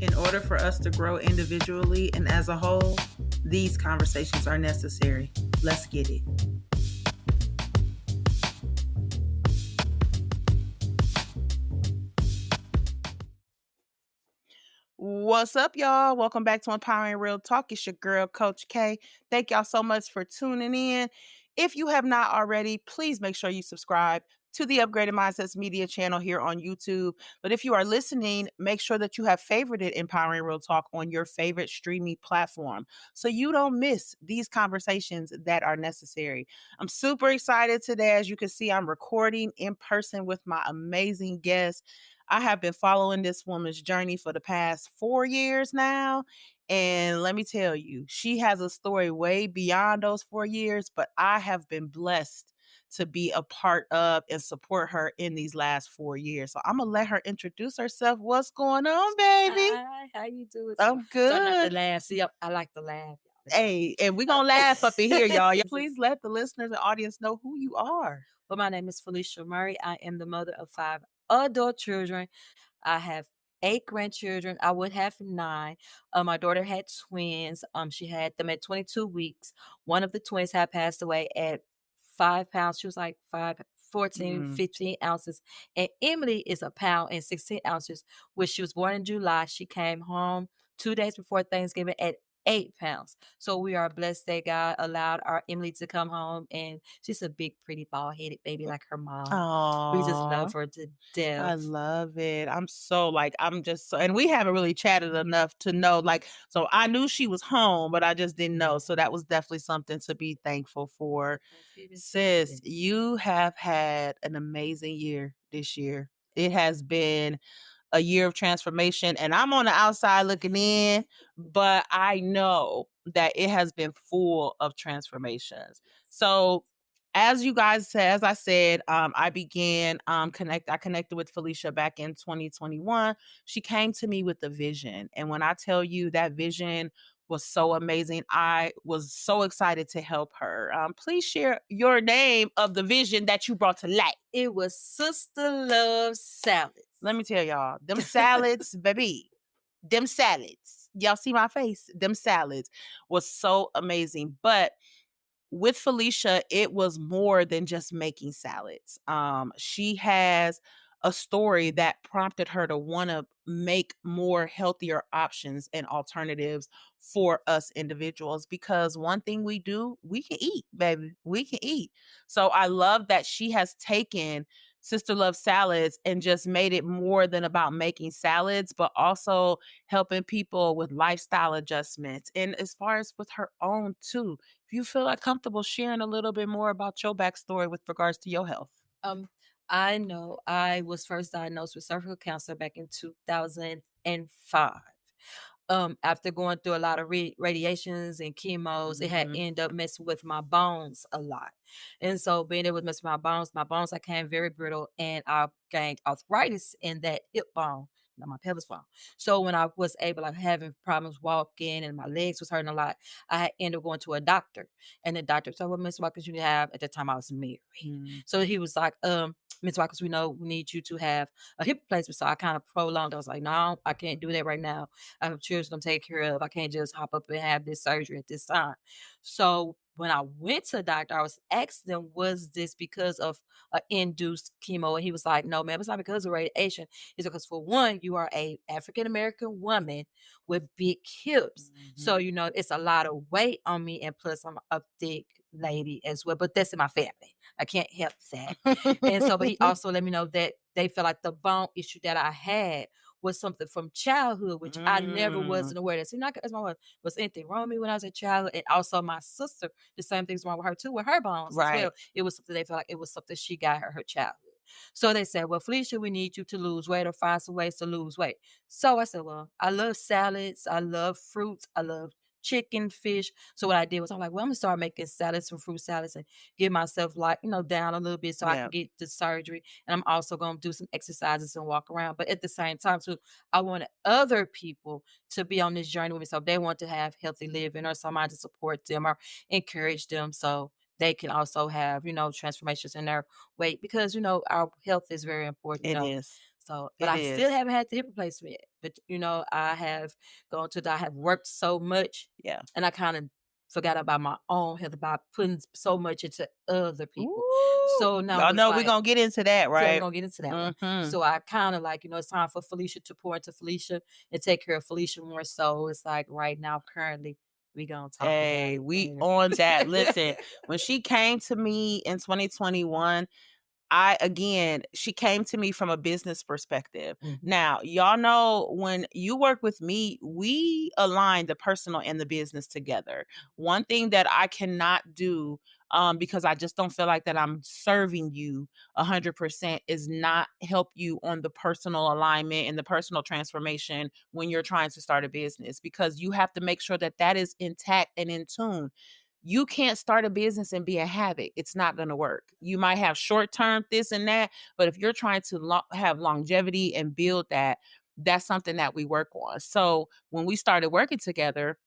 In order for us to grow individually and as a whole, these conversations are necessary. Let's get it. What's up, y'all? Welcome back to Empowering Real Talk. It's your girl, Coach K. Thank y'all so much for tuning in. If you have not already, please make sure you subscribe to the Upgraded Mindsets Media channel here on YouTube. But if you are listening, make sure that you have favorited Empowering Real Talk on your favorite streaming platform so you don't miss these conversations that are necessary. I'm super excited today. As you can see, I'm recording in person with my amazing guest. I have been following this woman's journey for the past 4 years now. And let me tell you, she has a story way beyond those 4 years, but I have been blessed to be a part of and support her in these last 4 years. So I'm gonna let her introduce herself. What's going on, baby? Hi, how you doing? I'm So not to good. laugh. See, I like to laugh. Hey, and we're gonna laugh up in here, y'all. Please let the listeners and audience know who you are. Well, my name is Felicia Murray. I am the mother of 5 adult children. I have 8 grandchildren. I would have 9. My daughter had twins. She had them at 22 weeks. One of the twins had passed away at 5 pounds. She was like 14, 15 ounces. And Emily is a pound and 16 ounces, which she was born in July. She came home 2 days before Thanksgiving at 8 pounds. So we are blessed that God allowed our Emily to come home, and she's a big, pretty, bald-headed baby like her mom. We just Oh, love her to I death. love it. I'm just so, and we haven't really chatted enough to know, like, so I knew she was home, but I just didn't know. So that was definitely something to be thankful for. Sis, you have had an amazing year this year. It has been a year of transformation, and I'm on the outside looking in, but I know that it has been full of transformations. So as you guys said, as I said, I began I connected with Felicia back in 2021. She came to me with a vision, and when I tell you that vision was so amazing, I was so excited to help her. Please share your name of the vision that you brought to light. It was Sister Luv Salads. Let me tell y'all, them salads, baby, them salads. Y'all see my face? Them salads was so amazing. But with Felicia, it was more than just making salads. She has a story that prompted her to want to make more healthier options and alternatives for us individuals, because one thing we do, we can eat, baby. We can eat. So I love that she has taken Sister Love Salads and just made it more than about making salads, but also helping people with lifestyle adjustments. And as far as with her own too, if you feel like comfortable sharing a little bit more about your backstory with regards to your health. Um, I know I was first diagnosed with cervical cancer back in 2005. After going through a lot of radiations and chemos, it had ended up messing with my bones a lot. And so being able to mess with my bones became very brittle, and I gained arthritis in that hip bone, not my pelvis bone. So when I was able, like having problems walking and my legs was hurting a lot, I had ended up going to a doctor. And the doctor said, well, Miss Watkins, you need to have, at the time I was married. So he was like, Miss Watkins, we know we need you to have a hip replacement. So I kind of prolonged. I was like, no, I can't do that right now. I have children to take care of. I can't just hop up and have this surgery at this time. So when I went to the doctor, I was asking them, was this because of induced chemo? And he was like, no, ma'am, it's not because of radiation. It's because, for one, you are a African American woman with big hips. So, it's a lot of weight on me. And plus, I'm a thick lady as well. But that's in my family. I can't help that. And so, but he also let me know that they felt like the bone issue that I had was something from childhood, which I never wasn't aware of. So not as my was anything wrong with me when I was a child. And also my sister, the same thing's wrong with her too, with her bones as well. It was something they felt like it was something she got her childhood. So they said, well, Felicia, we need you to lose weight or find some ways to lose weight. So I said, well, I love salads. I love fruits. I love chicken, fish. So what I did was I'm like, well, I'm gonna start making salads and fruit salads and get myself down a little bit so I can get the surgery. And I'm also gonna do some exercises and walk around. But at the same time, too, I wanted other people to be on this journey with me. So if they want to have healthy living or somebody to support them or encourage them so they can also have, transformations in their weight, because, our health is very important. It is. So, but It I still is. haven't had the hip replacement yet. But I have worked so much, Yeah. and I kind of forgot about my own health, about putting so much into other people. Ooh, So now y'all it's know we're like, gonna get into that, yeah, we're right? gonna get into that one. Mhm. So I kind of like, it's time for Felicia to pour into Felicia and take care of Felicia more. So it's like right now, currently, we gonna talk about Hey, it we later. on that. Listen, when she came to me in 2021, she came to me from a business perspective. Mhm. Now, y'all know when you work with me, we align the personal and the business together. One thing that I cannot do, because I just don't feel like that I'm serving you 100%, is not help you on the personal alignment and the personal transformation when you're trying to start a business, because you have to make sure that that is intact and in tune. You can't start a business and be a habit. It's not going to work. You might have short term this and that, but if you're trying to have longevity and build that, that's something that we work on. So when we started working together,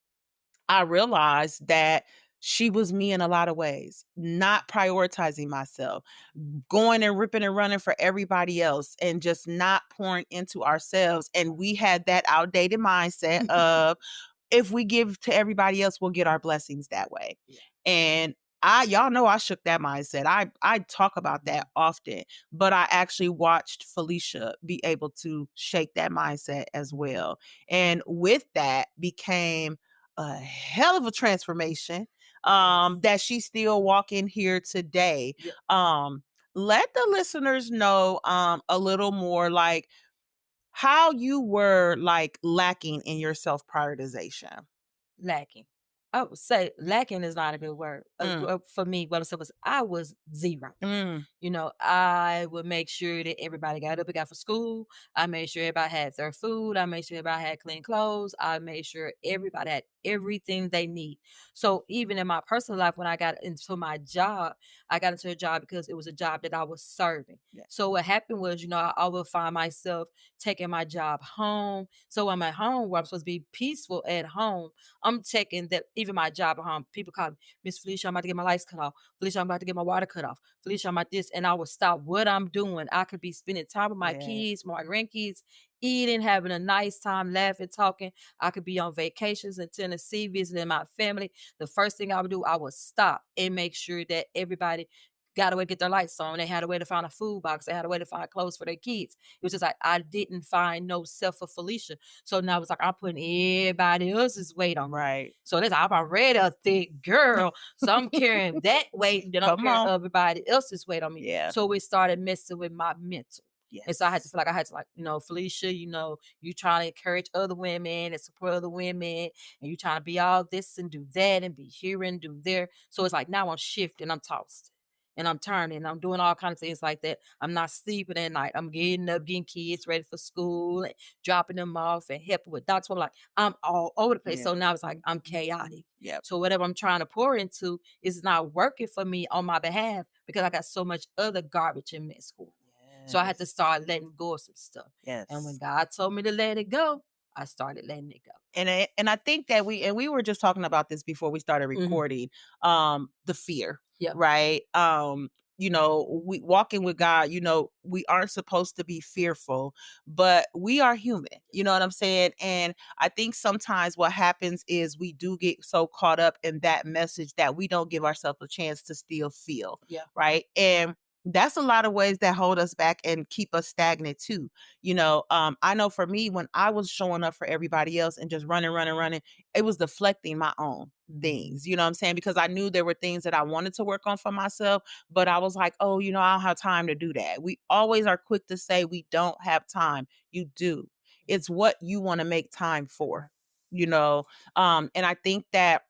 I realized that she was me in a lot of ways, not prioritizing myself, going and ripping and running for everybody else, and just not pouring into ourselves. And we had that outdated mindset of, if we give to everybody else, we'll get our blessings that way. Yeah. And y'all know I shook that mindset. I talk about that often, but I actually watched Felicia be able to shake that mindset as well. And with that became a hell of a transformation, that she's still walking here today. Yeah. Let the listeners know a little more, like, how you were like lacking in your self prioritization. Lacking. I would say lacking is not a good word. Mm, For me, what I said was I was zero. mm, I would make sure that everybody got up and got for school. I made sure everybody had their food. I made sure everybody had clean clothes. I made sure everybody had everything they need. So even in my personal life, when I got into my job, I got into a job because it was a job that I was serving. yeah, So what happened was, I would find myself taking my job home. So I'm at home where I'm supposed to be peaceful at home. I'm taking that even my job at home. People call me Miss Felicia, I'm about to get my lights cut off. Felicia, I'm about to get my water cut off. Felicia, I'm at this, and I would stop what I'm doing. I could be spending time with my yeah, kids, my grandkids, eating, having a nice time, laughing, talking. I could be on vacations in Tennessee, visiting my family. The first thing I would do, I would stop and make sure that everybody got a way to get their lights on. They had a way to find a food box. They had a way to find clothes for their kids. It was just like I didn't find no self for Felicia. So now it's like I'm putting everybody else's weight on me. right. So that's I'm already a thick girl. So I'm carrying that weight, then I'm Come carrying on. everybody else's weight on me. Yeah. So we started messing with my mental. And so I had to Yes. feel like I had to like, Felicia, you trying to encourage other women and support other women, and you trying to be all this and do that and be here and do there. So it's like now I'm shifting, I'm tossed. And I'm turning, I'm doing all kinds of things like that. I'm not sleeping at night. I'm getting up, getting kids ready for school, and dropping them off and helping with doctors. So I'm like, I'm all over the place. Yeah. So now it's like I'm chaotic. Yep. So whatever I'm trying to pour into is not working for me on my behalf because I got so much other garbage in med school. So I had to Yes. start letting go of some stuff. And when Yes. God told me to let it go, I started letting it go. And I think that we were just talking about this before we started Mhm. recording, the fear, Yep. right? We walking with God, we aren't supposed to be fearful, but we are human. You know what I'm saying? And I think sometimes what happens is we do get so caught up in that message that we don't give ourselves a chance to still feel, Yeah. right? And that's a lot of ways that hold us back and keep us stagnant too. I know for me, when I was showing up for everybody else and just running, running, running, it was deflecting my own Mhm. things. You know what I'm saying? Because I knew there were things that I wanted to work on for myself, but I was like, oh, I don't have time to do that. We always are quick to say we don't have time. You do. It's what you want to make time for, you know? And I think that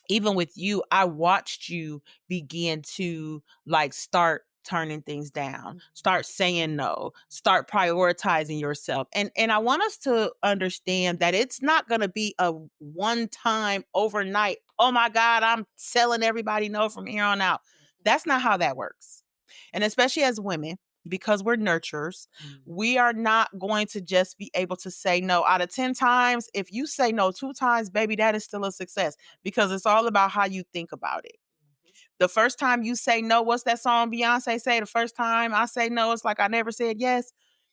even with you, I watched you begin to like start turning things down, Mhm. start saying no, start prioritizing yourself. And I want us to understand that it's not going to be a one time overnight, oh my God, I'm selling everybody no from here on out. That's not how that works. And especially as women, because we're nurturers, Mhm. we are not going to just be able to say no out of 10 times. If you say no 2 times, baby, that is still a success, because it's all about how you think about it. Mhm. The first time you say no, what's that song Beyonce say? The first time I say no, it's like I never said yes.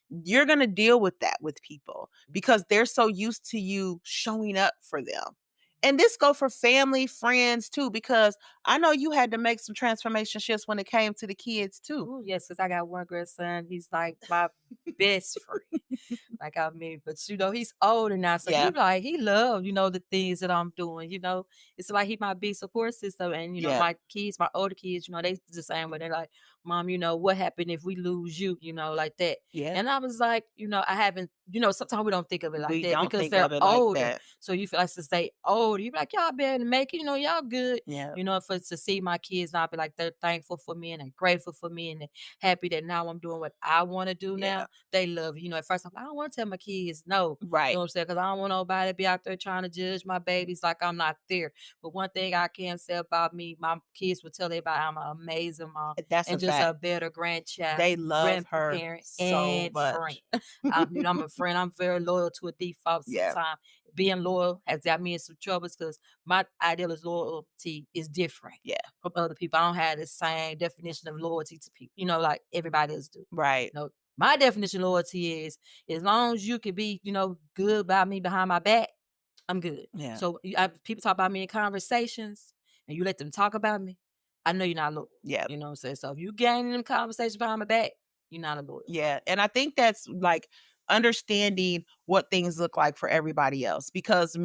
you're going to deal with that with people because they're so used to you showing up for them. And this go for family, friends too, because I know you had to make some transformation shifts when it came to the kids too. Oh, yes, because I got one grandson. He's like my best friend. Like I mean, but he's older now, so Yeah. he love, the things that I'm doing. It's like he my big support system, and Yeah. my kids, my older kids, they the same way. They're like, Mom, what happened if we lose you, like that. Yeah. And I was like, I haven't, sometimes we don't think of it like We that don't because think they're of it like older. that. So you feel like to stay older, you be like, y'all better make it, y'all good. Yeah. For to see my kids, I'll be like, they're thankful for me and they're grateful for me and they're happy that now I'm doing what I want to do Yeah. now. They love it. At first I'm like, I don't want to tell my kids no. You Right. know what I'm saying? Because I don't want nobody to be out there trying to judge my babies like I'm not there. But one thing I can say about me, my kids will tell everybody I'm an amazing mom That's a and just a fact. better grandchild, They love her grandparent, so and friend. much. I'm a friend. I'm very loyal to a default Yeah. sometimes. Being loyal has got me in some troubles because my ideal is loyalty is different Yeah. from other people. I don't have the same definition of loyalty to people, like everybody else do. Right. My definition of loyalty is as long as you can be, good by me behind my back, I'm good. Yeah. So people talk about me in conversations and you let them talk about me, I know you're not loyal. Yeah. You know what I'm saying? So if you gain them conversations behind my back, you're not a loyal. Yeah. And I think that's like understanding what things look like for everybody else. Because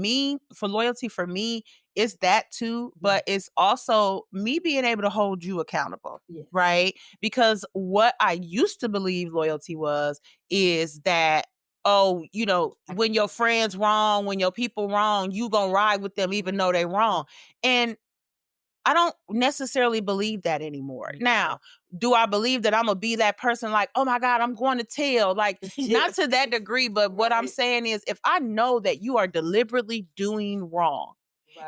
for loyalty for me, it's that too, but it's also me being able to hold you accountable. Yes. Right. Because what I used to believe loyalty is that, oh, when your friends wrong, when your people wrong, you gonna ride with them even though they wrong. And I don't necessarily believe that anymore. Now, do I believe that I'm gonna be that person like, oh my God, I'm going to tell? Like, not to that degree, but what I'm saying is if I know that you are deliberately doing wrong,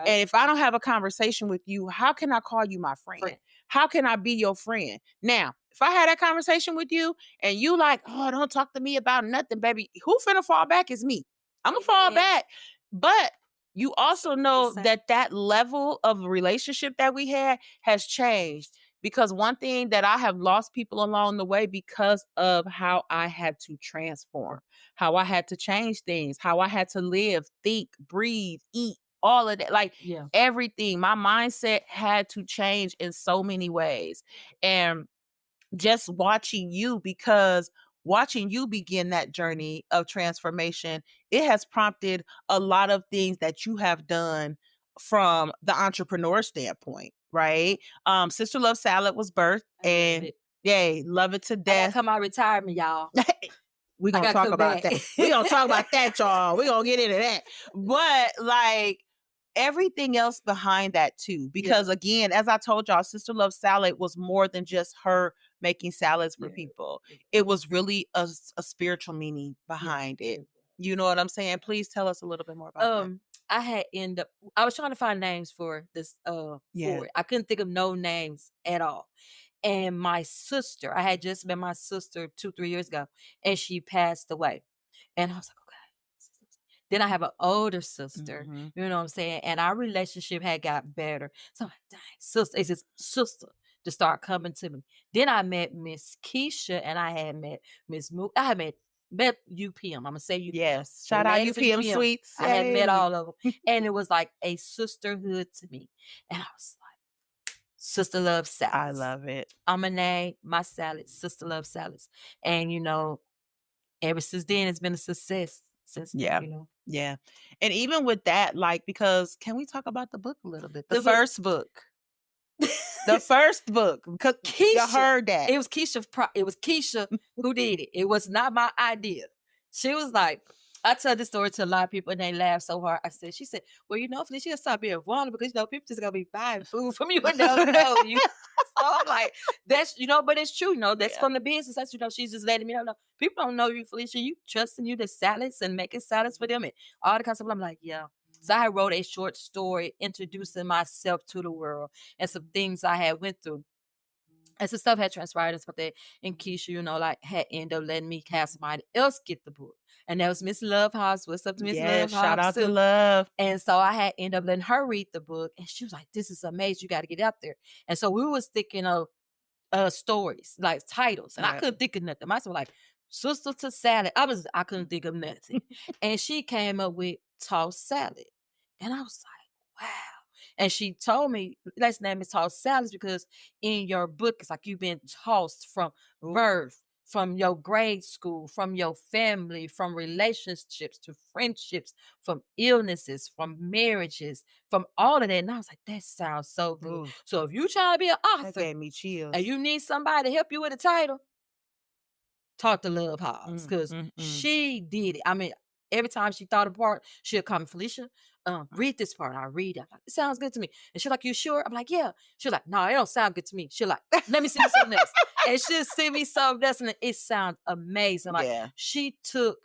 and if I don't have a conversation with you, how can I call you my friend? How can I be your friend? Now, if I had that conversation with you and you like, oh, don't talk to me about nothing, baby, who finna fall back is me. I'm gonna fall back. But you also know that level of relationship that we had has changed because one thing that I have lost people along the way because of how I had to transform, how I had to change things, how I had to live, think, breathe, eat, all of that, like everything. My mindset had to change in so many ways. And just watching you begin that journey of transformation, it has prompted a lot of things that you have done from the entrepreneur standpoint, right? Sister Love Salad was birthed and yay, love it to I gotta death. come out retirement, y'all. We're gonna talk about that. We're gonna talk about that, y'all. We're gonna get into that. But like everything else behind that too. Because again, as I told y'all, Sister Love Salad was more than just her making salads for people. It was really a spiritual meaning behind it. You know what I'm saying? Please tell us a little bit more about that. I was trying to find names for this for it. I couldn't think of no names at all. And my sister, I had just met my sister 2-3 years ago, and she passed away. And I was like, okay. Then I have an older sister, you know what I'm saying? And our relationship had got better. So I'm like, dang, sister, it's his sister to start coming to me. Then I met Miss Kisha and I had met Miss I had met UPM. I'm gonna say UPM. Yes. The Shout out ladies at UPM Sweets. I had met Yay. all of them. And it was like a sisterhood to me. And I was like, Sister Love Salads. I love it. I'm gonna name my salads Sister Love Salads. And ever since then it's been a success since then, Yeah. And even with that, like, because can we talk about the book a little bit? The book. first book. The first book. Because you heard that. It was Kisha who did it. It was not my idea. She was like, I tell this story to a lot of people and they laugh so hard. She said, well, Felicia, stop being vulnerable because people just gonna be buying food from you and they'll know you. So I'm like, that's but it's true, that's from the business. That's she's just letting me know. People don't know you, Felicia. You trusting you the salads and making salads for them and all the kind of stuff. I'm like, yeah. So I wrote a short story introducing myself to the world and some things I had went through. And some stuff had transpired and stuff that and Keisha, had ended up letting me have somebody else get the book. And that was Miss Love House. What's up to Miss Love House? Shout out to Love. And so I had ended up letting her read the book. And she was like, this is amazing. You got to get out there. And so we was thinking of stories, like titles. And I couldn't think of nothing. I was like, sister to salad. I couldn't think of nothing. And she came up with tossed salad. And I was like, wow. And she told me, let's name it tossed salads because in your book, it's like you've been tossed from Ooh. birth, from your grade school, from your family, from relationships to friendships, from illnesses, from marriages, from all of that. And I was like, that sounds so good. Ooh, So if you try to be an that author gave me and chills. you need somebody to help you with a title, talk to Love Hogs Mm, because mm, mm. she did it. I mean, every time she thought of a part, she'll call me, Felicia, read this part. I read it. I'm like, it sounds good to me. And she's like, you sure? I'm like, yeah. She's like, no, it don't sound good to me. She's like, let me send you something else. And she'll send me something else, and it sounds amazing. Like Yeah, she took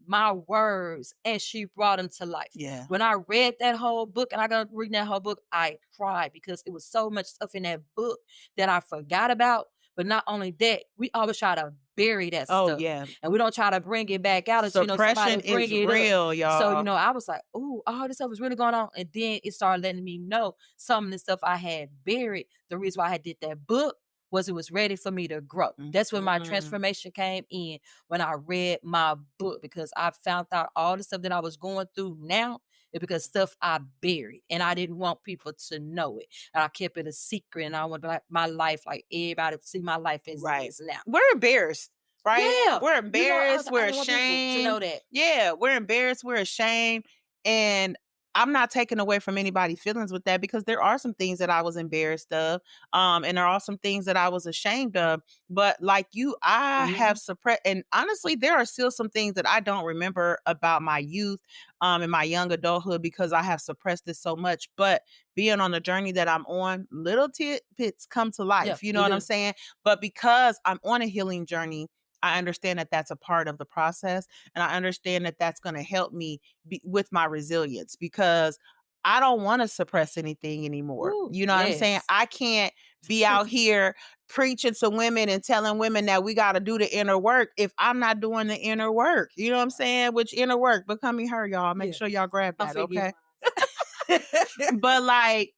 my words and she brought them to life. yeah. When I read that whole book and I got reading that whole book, I cried because it was so much stuff in that book that I forgot about. But not only that, we always try to bury that Oh, stuff yeah. and we don't try to bring it back out until, somebody Suppression bring is it up. real, So, y'all. I was like, "Ooh, all this stuff is really going on." And then it started letting me know some of the stuff I had buried. The reason why I did that book was it was ready for me to grow. That's when my Mhm. transformation came in when I read my book because I found out all the stuff that I was going through now is because stuff I buried and I didn't want people to know it. And I kept it a secret and I wanted like my life, like everybody to see my life as it Right. is now. We're embarrassed, right? Yeah. We're I was embarrassed, like, I we're didn't want people to ashamed. know that. Yeah, we're embarrassed, we're ashamed. And I'm not taking away from anybody's feelings with that because there are some things that I was embarrassed of. And there are some things that I was ashamed of. But like you, I have Mhm. suppressed, and honestly, there are still some things that I don't remember about my youth and my young adulthood because I have suppressed it so much. But being on the journey that I'm on, little tidbits come to Yeah, life. You know they what I'm do. saying? But because I'm on a healing journey, I understand that that's a part of the process. And I understand that that's going to help me with my resilience because I don't want to suppress anything anymore. Ooh, You know what I'm saying? yes. I can't be out here preaching to women and telling women that we got to do the inner work if I'm not doing the inner work. You know what I'm Right. saying? Which inner work, becoming her, y'all. Make Yeah. sure y'all grab I that, forget okay? mine. But like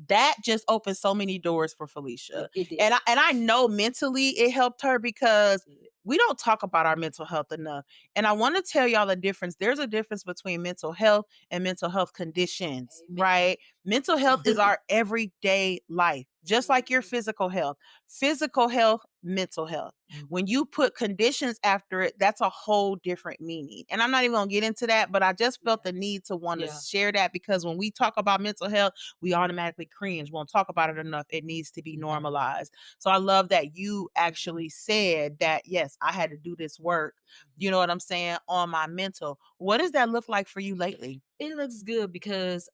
that just opened so many doors for Yeah, Felicia. it did. And I know mentally it helped her because It did. we don't talk about our mental health enough. And I want to tell y'all the difference. There's a difference between mental health and mental health conditions, Amen. right? Mental health is our everyday life, just like your Mhm. physical health. Physical health, mental health. Mhm. When you put conditions after it, that's a whole different meaning. And I'm not even going to get into that, but I just felt Yeah. the need to want to Yeah. share that because when we talk about mental health, we automatically cringe. Won't talk about it enough. It needs to be Yeah. normalized. So I love that you Mhm. actually said that, yes, I had to do this work. You Mhm. know what I'm saying? On my mental. What does that look like for you lately? It looks good because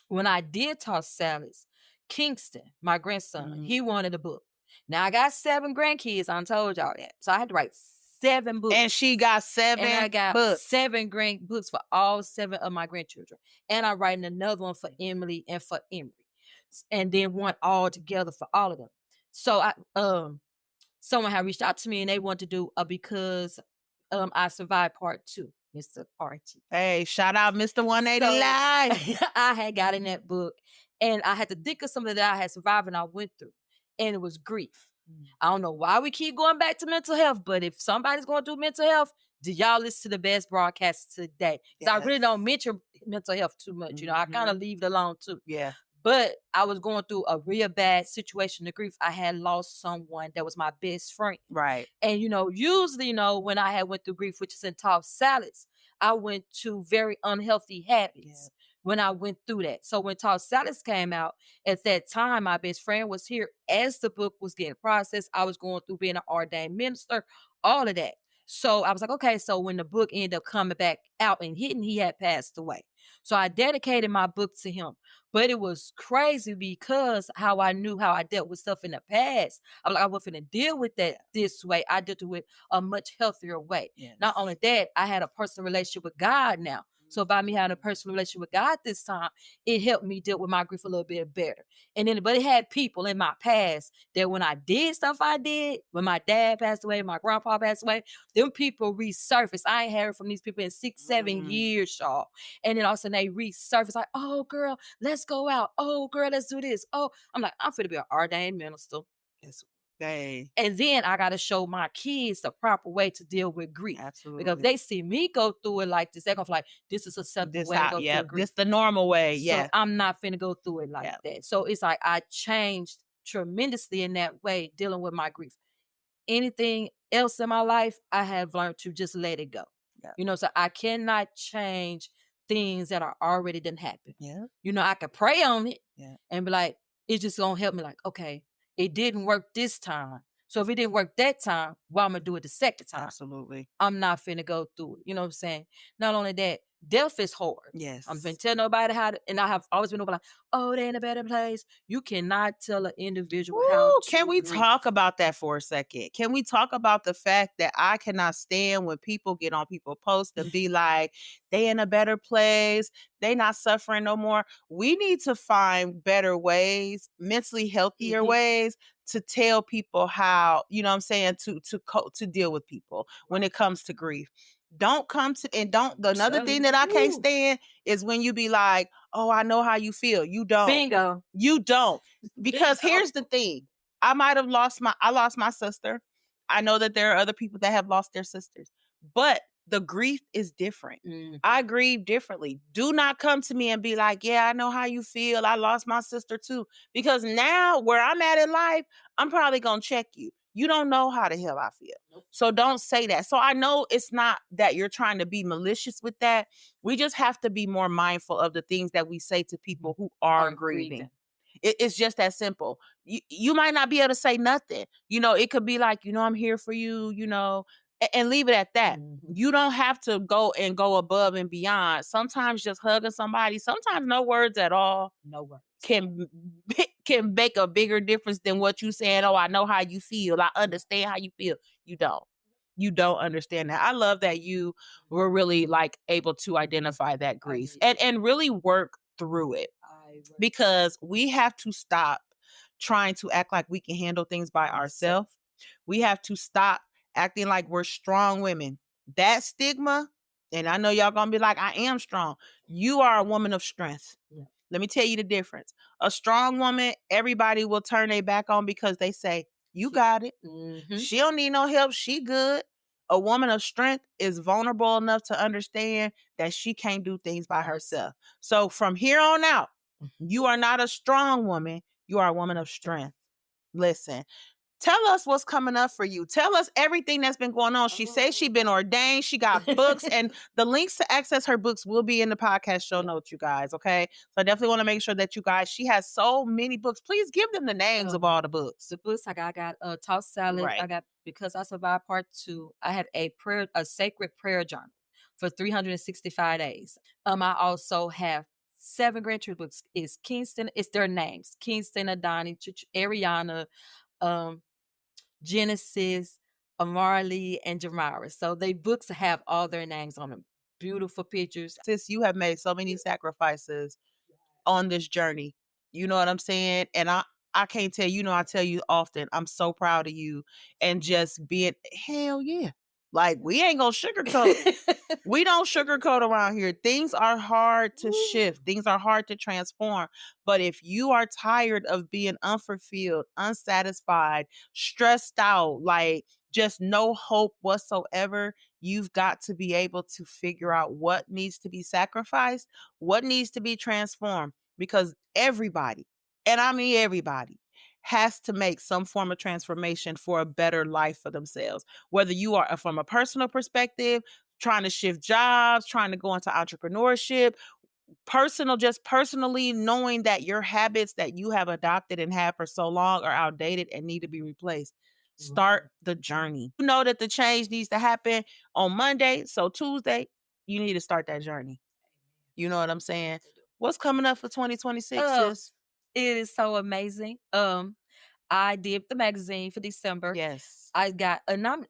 when I did toss salads, Kingston, my grandson, Mhm. he wanted a book. Now I got 7 grandkids, I told y'all that. So I had to write 7 And books. she got And I 7 got books. 7 grand books for all 7 of my grandchildren. And I'm writing another one for Emily and for Emery. And then one all together for all of them. So someone had reached out to me and they want to do a because I survived part 2, Mr. Archie. Hey, shout out Mr. 180 So Live. I had got in that book and I had to think of something that I had survived and I went through. And it was grief. Mm. I don't know why we keep going back to mental health, but if somebody's going through mental health, do y'all listen to the best broadcast today? Because I really don't Yes. mention mental health too much. I kind of Mhm. leave it alone too. Yeah. But I was going through a real bad situation of grief. I had lost someone that was my best friend. Right. And usually, when I had went through grief, which is in tossed salads, I went to very unhealthy Yeah. habits when I went through that. So when tossed salads came out, at that time, my best friend was here as the book was getting processed. I was going through being an ordained minister, all of that. So I was like, okay, so when the book ended up coming back out and hitting, he had passed away. So I dedicated my book to him. But it was crazy because how I knew how I dealt with stuff in the past. I'm like, I wasn't gonna deal with that this way. I dealt with a much healthier way. Not Yes. only that, I had a personal relationship with God now. So by me having a personal relationship with God this time, it helped me deal with my grief a little bit better. And then, but it had people in my past that when I did stuff I did, when my dad passed away, my grandpa passed away, them people resurfaced. I ain't heard from these people in 6, 7 years, y'all. And then all of a sudden they resurface like, oh girl, let's go out. Oh girl, let's do this. Oh, I'm like, I'm finna be an ordained minister. Yes. Hey, And then I gotta show my kids the proper way to deal with grief. Because if absolutely. they see me go through it like this, they're gonna feel like this is a acceptable This way to how, go through a yep, grief. this the normal way. So Yeah. I'm not finna go through it like Yeah. that. So it's like I changed tremendously in that way, dealing with my grief. Anything else in my life, I have learned to just let it go. Yeah. So I cannot change things that are already done happen. Yeah. I can pray on it Yeah. and be like, it's just gonna help me, like, okay, it didn't work this time. So if it didn't work that time, why am I do it the second time? Absolutely. I'm not finna go through it. You know what I'm saying? Not only that, death is hard. I'm finna Yes. tell nobody how to, and I have always been over like, oh, they in a better place. You cannot tell an individual how Woo, can to we grieve. talk about that for a second? Can we talk about the fact that I cannot stand when people get on people posts and be like, they in a better place, they not suffering no more. We need to find better ways, mentally healthier Mhm. ways to tell people how, you know what I'm saying, to deal with people when it comes to grief. Don't come to and don't the another thing Telling that I can't you. stand is when you be like, "Oh, I know how you feel." You don't. Bingo. You don't. Because Bingo. here's the thing. I lost my sister. I know that there are other people that have lost their sisters, but the grief is different. Mhm. I grieve differently. Do not come to me and be like, "Yeah, I know how you feel. I lost my sister too." Because now where I'm at in life, I'm probably going to check you. You don't know how the hell I feel. Nope. So don't say that. So I know it's not that you're trying to be malicious with that. We just have to be more mindful of the things that we say to people who are Are grieving. grieving. It's just that simple. You might not be able to say nothing. It could be like, I'm here for you, and leave it at that. Mhm. You don't have to go above and beyond. Sometimes just hugging somebody, sometimes no words at all No words. can can make a bigger difference than what you saying. Oh, I know how you feel. I understand how you feel. You don't. You don't understand that. I love that you were really like able to identify that I grief did. and really work through it I work because we have to stop trying to act like we can handle things by myself. ourselves. We have to stop acting like we're strong women. That stigma, and I know y'all gonna be like, I am strong. You are a woman of strength. Yeah. Let me tell you the difference. A strong woman, everybody will turn their back on because they say, you got it. Mhm. She don't need no help. She good. A woman of strength is vulnerable enough to understand that she can't do things by herself. So from here on out, you are not a strong woman. You are a woman of strength. Listen, tell us what's coming up for you. Tell us everything that's been going on. She says she been ordained. She got books, and the links to access her books will be in the podcast show Yep. notes, you guys. Okay, so I definitely want to make sure that you guys. She has so many books. Please give them the names of all the books. The books I got Tossed Salad. I Right. got Because I Survived Part 2. I have a sacred prayer journal for 365 days. I also have 7 grandchildren books. Is Kingston, it's their names. Kingston, Adani, Ariana, um, Genesis, Amarly, and Jamara. So they books have all their names on them. Beautiful pictures. Sis, you have made so many sacrifices on this journey. You know what I'm saying? And I can't tell you, I tell you often, I'm so proud of you and just being hell yeah. Like we ain't gonna sugarcoat. We don't sugarcoat around here. Things are hard to shift. Things are hard to transform. But if you are tired of being unfulfilled, unsatisfied, stressed out, like just no hope whatsoever, you've got to be able to figure out what needs to be sacrificed, what needs to be transformed, because everybody, and I mean everybody, has to make some form of transformation for a better life for themselves. Whether you are from a personal perspective, trying to shift jobs, trying to go into entrepreneurship, just personally knowing that your habits that you have adopted and had for so long are outdated and need to be replaced. Start the journey. You know that the change needs to happen on Monday. So Tuesday, you need to start that journey. You know what I'm saying? What's coming up for 2026, Oh, sis? it is so amazing. I did the magazine for December. Yes. I got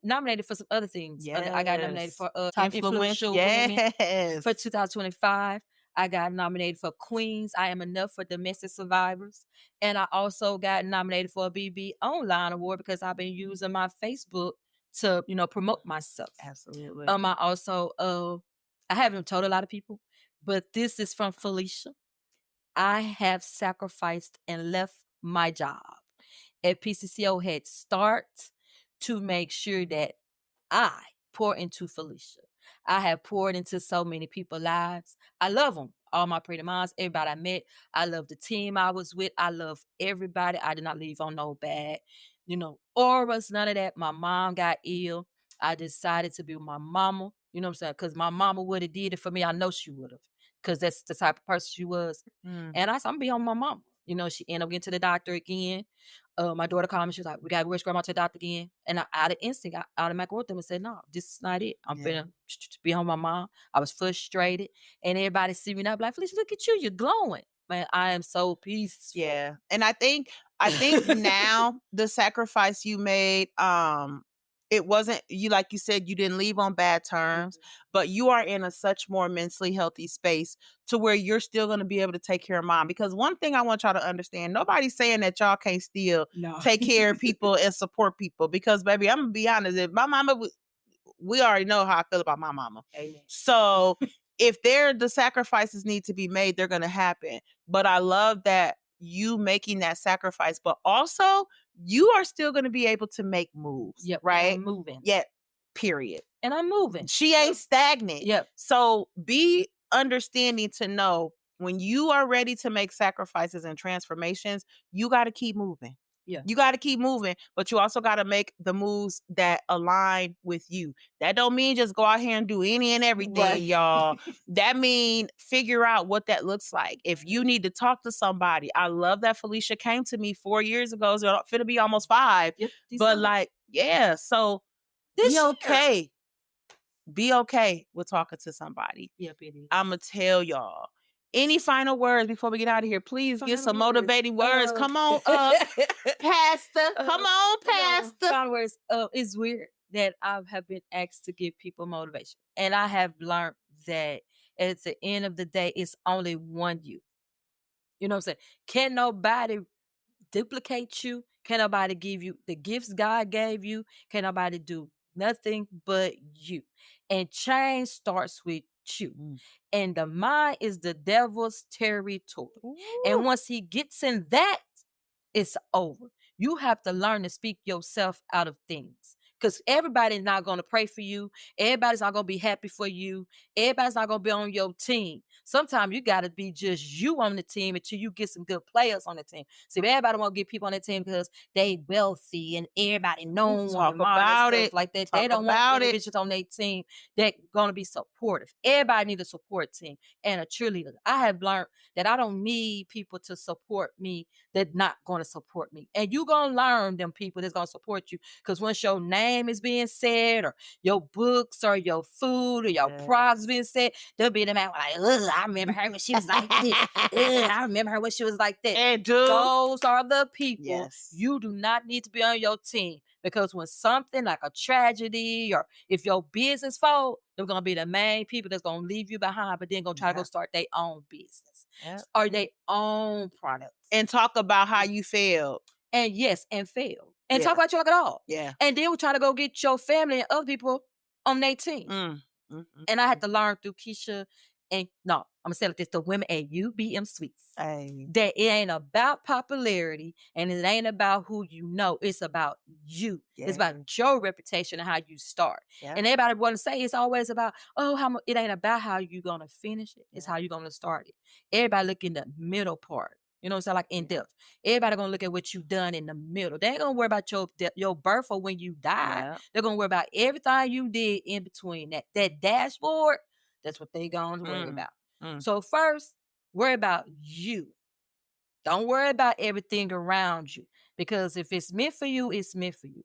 nominated for some other things. I got nominated Yes. for Top Influence. Influential Women for Yes. 2025. I got nominated for Queens. I Am Enough for Domestic Survivors. And I also got nominated for a BB Online Award because I've been using my Facebook to, promote myself. Absolutely. I also I haven't told a lot of people, but this is from Felicia. I have sacrificed and left my job. at PCCO had start to make sure that I pour into Felicia. I have poured into so many people's lives. I love them. All my pretty moms, everybody I met. I love the team I was with. I love everybody. I did not leave on no bad, auras, none of that. My mom got ill. I decided to be with my mama. You know what I'm saying? Because my mama would have did it for me. I know she would have. Because that's the type of person she was. Mm. And I said, I'm gonna be on my mama. She ended up getting to the doctor again. My daughter called me. She was like, "We got to rush grandma to the doctor again." And I, out of instinct, I automatically wrote them and said, "No, this is not it. I'm Yeah. finna be home with my mom." I was frustrated, and everybody see me now, like, "Felicia, look at you. You're glowing, man. I am so peaceful." Yeah. And I think now the sacrifice you made, it wasn't you like you said, you didn't leave on bad terms, but you are in a such more mentally healthy space to where you're still going to be able to take care of mom. Because one thing I want y'all to understand, nobody's saying that y'all can't still No. take care of people and support people. Because baby, I'm gonna be honest, if my mama we already know how I feel about my mama. Amen. So if the sacrifices need to be made, they're going to happen. But I love that you making that sacrifice, but also you are still going to be able to make moves, Yep. And right? I'm moving. Yeah, period. And I'm moving. She ain't stagnant. Yep. So be understanding to know when you are ready to make sacrifices and transformations, you got to keep moving. Yeah. You got to keep moving, but you also got to make the moves that align with you. That don't mean just go out here and do any and everything, Right. y'all. That mean figure out what that looks like. If you need to talk to somebody, I love that Felicia came to me 4 years ago. So it's finna be almost 5. Yep. But December. yeah, so This be year. okay. Be okay with talking to somebody. Yep, it is. I'ma tell y'all. Any final words before we get out of here? Please get some motivating words. Come on, Pastor. Come on, Pastor. Final words. It's weird that I have been asked to give people motivation, and I have learned that at the end of the day, it's only one you. You know what I'm saying? Can nobody duplicate you? Can nobody give you the gifts God gave you? Can nobody do nothing but you? And change starts with you. And the mind is the devil's territory. And once he gets in that, it's over. You have to learn to speak yourself out of things. Because everybody's not going to pray for you. Everybody's not going to be happy for you. Everybody's not going to be on your team. Sometimes you got to be just you on the team until you get some good players on the team. See, everybody want to get people on the team because they wealthy and everybody known Talk and all that about stuff it. like that. Talk They don't want about it. individuals on their team that going to be supportive. Everybody need a support team and a cheerleader. I have learned that I don't need people to support me that not going to support me. And you going to learn them people that's going to support you. Because once your name is being said or your books or your food or your products being said, they'll be the man like, ugh, I remember her when she was like this. Ugh, I remember her when she was like that. And Those are the people Yes. you do not need to be on your team. Because when something like a tragedy or if your business falls, they're going to be the main people that's going to leave you behind, but then going to try to go start their own business or their own products. And talk about how you failed. And yes, and fail. And talk about you like it all. Yeah. And then we try to go get your family and other people on their team. And I had to learn through Kisha and no, I'm gonna say it like this: the women at UBM Sweets. That it ain't about popularity and it ain't about who you know. It's about you. It's about your reputation and how you start. And everybody want to say it's always about how much. It ain't about how you gonna finish it. It's how you gonna start it. Everybody look in the middle part. You know what I'm saying? Like in depth. Everybody gonna look at what you done in the middle. They ain't gonna worry about your birth or when you die. They're gonna worry about everything you did in between that. That dashboard, that's what they gonna worry about. So first, worry about you. Don't worry about everything around you. Because if it's meant for you, it's meant for you.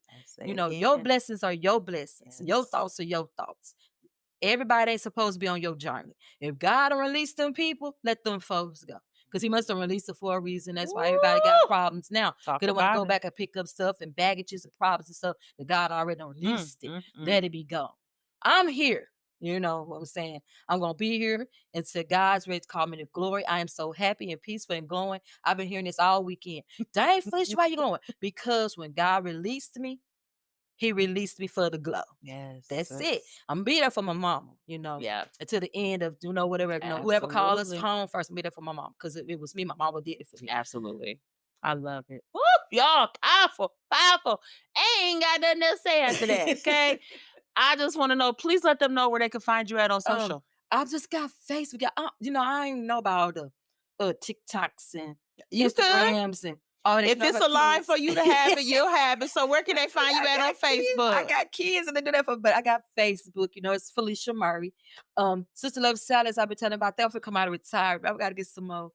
Your blessings are your blessings. Your thoughts are your thoughts. Everybody ain't supposed to be on your journey. If God don't release them people, let them folks go. Because he must have released it for a reason. That's why everybody got problems now. Because they want to go back and pick up stuff and baggages and problems and stuff that God already done released it. Let it be gone. I'm here. You know what I'm saying? I'm going to be here until God's ready to call me to glory. I am so happy and peaceful and glowing. I've been hearing this all weekend. Dang, Felicia, why you glowing? Because when God released me, he released me for the glow. Yes. That's it. I'm gonna be there for my mama, until the end of, whatever, whoever called us home first, I'm be there for my mom. Because it was me, my mama did it for me. Absolutely. I love it. Woo! Y'all powerful, powerful. Ain't got nothing to say after that. Okay. I just want to know, please let them know where they can find you at on Um, social. I just got Facebook. I ain't know about all the TikToks and You could. Instagrams and all that. If I it's got a line for kids. you to have it, you'll have it. So where can they find you I at on got kids. I Facebook? got kids and they do that but I got Facebook, it's Felicia Murray. Sister Luv Salads, I've been telling about that for come out of retirement. I've got to get some more,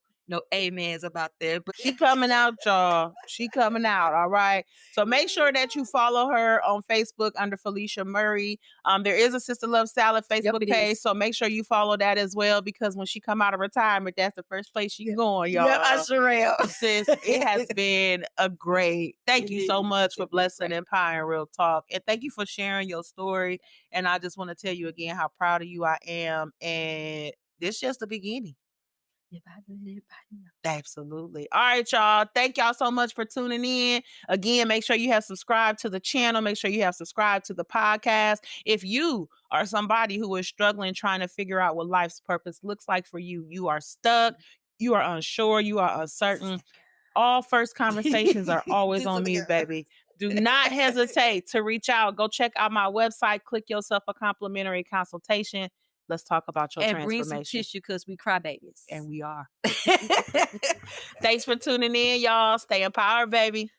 amens about that. But She coming out, y'all. She coming out. All right. So make sure that you follow her on Facebook under Felicia Murray. There is a Sister Love Salad yep, Facebook it page, is. so make sure you follow that as well because when she come out of retirement, that's the first place she Yep. going, Yeah, I y'all. sure am. Sis, it has been a great. Thank It you so is. much for It's been blessing great. Empire and Real Talk, and thank you for sharing your story. And I just want to tell you again how proud of you I am, and this just the beginning. If I let everybody know. Absolutely. All right, y'all. Thank y'all so much for tuning in. Again, make sure you have subscribed to the channel. Make sure you have subscribed to the podcast. If you are somebody who is struggling trying to figure out what life's purpose looks like for you, you are stuck, you are unsure, you are uncertain. All first conversations are always This on is the me, girl. baby. Do not hesitate to reach out. Go check out my website, click yourself a complimentary consultation. Let's talk about your And bring some transformation. tissue because we cry babies. And we are. Thanks for tuning in, y'all. Stay empowered, baby.